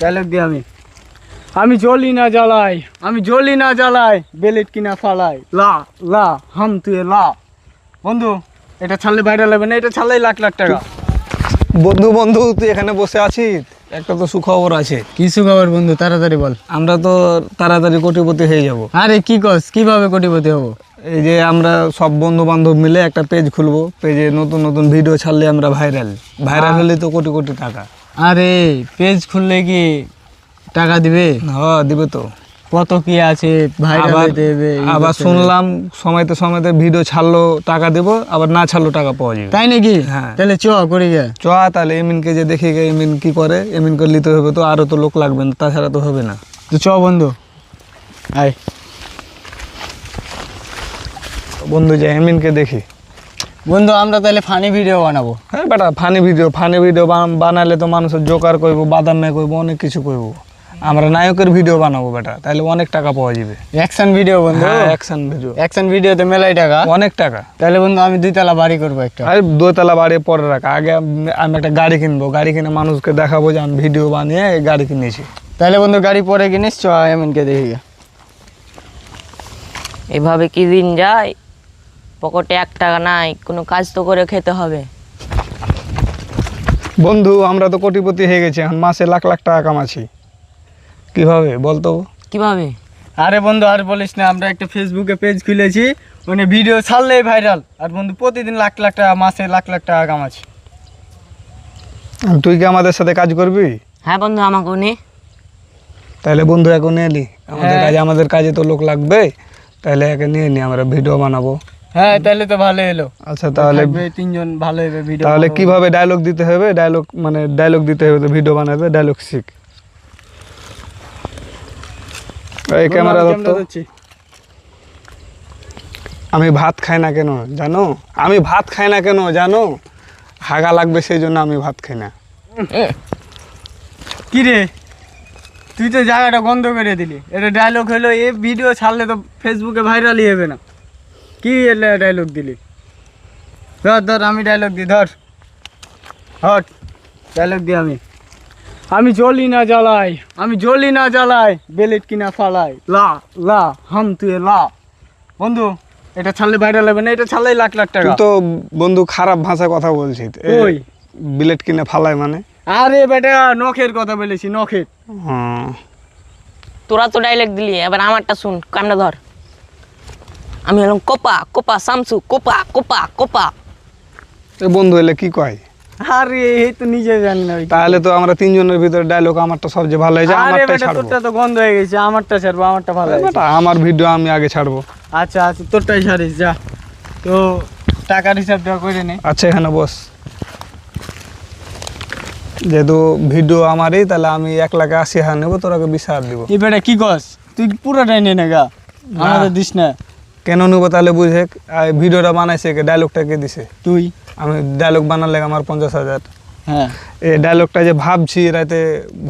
Dialogue দিই আমি জ্বলি না জ্বালাই বেলেট কিনা ফালাই লা লা হাম তুই লা। বন্ধু এটা ছাড়লে ভাইরাল হবে না, এটা ছাড়লেই লাখ লাখ টাকা। বন্ধু তুই এখানে বসে আছিস, একটা তো সুখবর আছে। কি সুখবর বন্ধু, তাড়াতাড়ি বল। আমরা তো তাড়াতাড়ি কোটিপতি হয়ে যাব। আরে কি কস, কিভাবে কোটিপতি হবো? এই যে আমরা সব বন্ধু বান্ধব মিলে একটা পেজ খুলবো, পেজে নতুন নতুন ভিডিও ছাড়লে আমরা ভাইরাল হলে তো কোটি কোটি টাকা। আরে পেজ খুললে কি টাকা দিবে? হ্যাঁ দিবে তো। কত কি আছে ভাইরাল দেবে। আবার শুনলাম সময়তে ভিডিও ছাড়লো টাকা দেবো, আবার না ছাড়লো টাকা পাওয়া যাবে। তাই নাকি? হ্যাঁ তাহলে চ করি গে। চ তাহলে এমিনকে যে দেখি গে এমিন কি করে, এমিন করে নিতে হবে তো, আরো তো লোক লাগবে না, তাছাড়া তো হবে না। তো চ বন্ধু আয়। বন্ধু যে এমিনকে দেখি। বন্ধু আমরা তাহলে ফানি ভিডিও বানাবো। হ্যাঁ বেটা ফানি ভিডিও বানালে তো মানুষের জোকার করবো, বাদাম মে করবো, অনেক কিছু করবো। আমরা নায়কের ভিডিও বানাবো বেটা, তাহলে অনেক টাকা পাওয়া যাবে। অ্যাকশন ভিডিও বন্ধু। অ্যাকশন ভিডিওতে মেলাই টাকা, অনেক টাকা। তাহলে বন্ধু আমি 2 তলা বাড়ি করবো একটা। আরে 2 তলা বাড়ি পরে রাখা, আগে আমি একটা গাড়ি কিনবো, গাড়ি কিনে মানুষকে দেখাবো যে আমি ভিডিও বানিয়ে এই গাড়ি কিনেছি। তাহলে বন্ধু গাড়ি পরে কিনিস, চ এমনকে দেখি গে। এভাবে কি দিন যায়? পকেটে 1 টাকা নাই, কোনো কাজ তো করে খেতে হবে। বন্ধু আমরা তো কোটিপতি হয়ে গেছি, এখন মাসে লাখ লাখ টাকা কামাচ্ছি, কিভাবে বলতো? কিভাবে? আরে বন্ধু আর বলিস না, আমরা একটা ফেসবুকে পেজ খুলেছি, ওখানে ভিডিও ছাড়লেই ভাইরাল। আর বন্ধু প্রতিদিন লাখ লাখ টাকা, মাসে লাখ লাখ টাকা কামাচ্ছি। তুই কি আমাদের সাথে কাজ করবি? হ্যাঁ বন্ধু, আমাকেও নে। তাহলে বন্ধু এখন এলি আমাদের কাজে তো লোক লাগবে, তাহলে একে নিয়ে নি, আমরা ভিডিও বানাবো। হ্যাঁ তাহলে তো ভালো এলো। আচ্ছা তাহলে 3জন ভালো হবে ভিডিও। তাহলে কিভাবে ডায়লগ দিতে হবে, ডায়লগ দিতে হবে তো ভিডিও বানাবে, ডায়লগ শিখ। এই ক্যামেরা ধরতো। আমি ভাত খাই না কেন জানো? হাগা লাগবে সেই জন্য আমি ভাত খাই না। কি রে, তুই তো জায়গাটা বন্ধ করে দিলি। এটা ডায়লগ হলো, এই ভিডিও ছাড়লে তো ফেসবুকে ভাইরালই হবে না। কি এলে ডায়লগ দিলি? ধর আমি ডায়লগ দিই, ধর হট ডায়লগ দিই আমি জ্বলি না জ্বালাই বেলেট কিনা ফালাই লা লা হাম তুই লা। বন্ধু এটা ছাড়লে ভাইরাল হবে না, এটা ছাড়লেই লাখ লাখ টাকা। তুই তো বন্ধু খারাপ ভাষায় কথা বলছিস। ওই বিলেট কিনে ফালাই মানে? আরে বেটা নখের কথা বলেছি, নখের। তোরা তো ডাইলেক্ট দিলি, এবার আমারটা শুন, কামটা ধর। আমি হলাম কোপা শামসু, কোপা। বন্ধু এলে কি কয়? আরে এই তো নিজে জানি না। তাহলে তো আমরা 3 জনের ভিতরে ডায়লগ আমারটা সবচেয়ে ভালো হয়েছে, আমারটাই ছাড়বো। তোরটা তো বন্ধ হয়ে গেছে, আমারটা ছাড়বো, আমারটা ভালো হয়েছে। বেটা আমার ভিডিও আমি আগে ছাড়বো। আচ্ছা তোরটাই ছাড়িস যা। তো টাকার হিসাবটা করে নে। আচ্ছা এখানে বস। যেহেতু ভিডিও আমারই, তাহলে আমি 1,80,000 নেবো, তোরাকে 20,000 দিব। এই বেটা কি কস, তুই পুরোটাই নে গা, আমাদের দিস না। কেন নেবো তাহলে বুঝে? ভিডিওটা বানাইছে কে, ডায়লগটা কে দিছে? তুই। আমি ডায়লগ বানালে আমার 50,000। হ্যাঁ এই ডায়লগটা যে ভাবছি, রাতে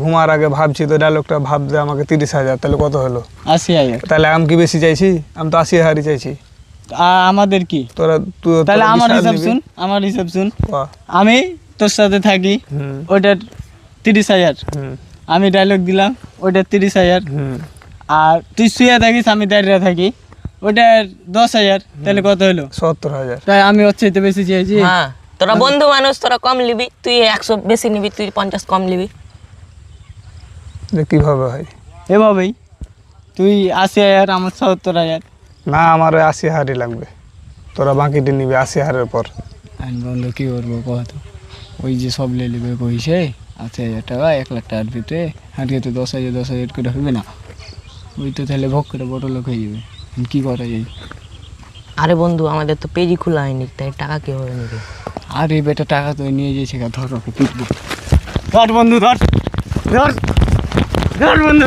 ঘুমার আগে ভাবছি, তো ডায়লগটা ভাবতে আমাকে 30,000, তাহলে কত হলো? 80,000। তাহলে আমি কি বেশি চাইছি? আমি তো 80,000ই চাইছি। আমাদের কি তাহলে? আমার হিসাব শুন। আমি তোর সাথে থাকি, ওইটার 30,000। আমি ডায়লগ দিলাম, ওইটার 30,000। আর তুই শুয়ে থাকিস, আমি দাঁড়িয়ে থাকি, ওইটার 10,000। তাহলে কত হলো? 70,000। তাই আমি ওর চাইতে বেশি চেয়েছি। হ্যাঁ, তোরা বন্ধু মানুষ, তোরা কম নিবি। তুই 100 বেশি নিবি, তুই 50 কম নিবি। কিভাবে হয়? এভাবেই, তুই 80,000, আমার 70,000। না, আমার 80,000ই লাগবে, তোরা বাকিটি নিবি 80,000-এর পর। বন্ধু কি করবো কত, ওই যে সব লে নেবে কইছে 80,000 টাকা, 1 লাখ টাকার ভিতরে হাঁটিয়ে তো 10,000 করে হবে না। ওই তো তাহলে ভোগ করে বড় লোক হয়ে যাবে। কি করা যায়? আরে বন্ধু আমাদের তো পেজই খোলা হয়নি, তাই টাকা কিভাবে নেবে? আরে বেটা টাকা তো নিয়ে যাচ্ছে, ধর ওকে পিটবো। ধর বন্ধু, ধর বন্ধু।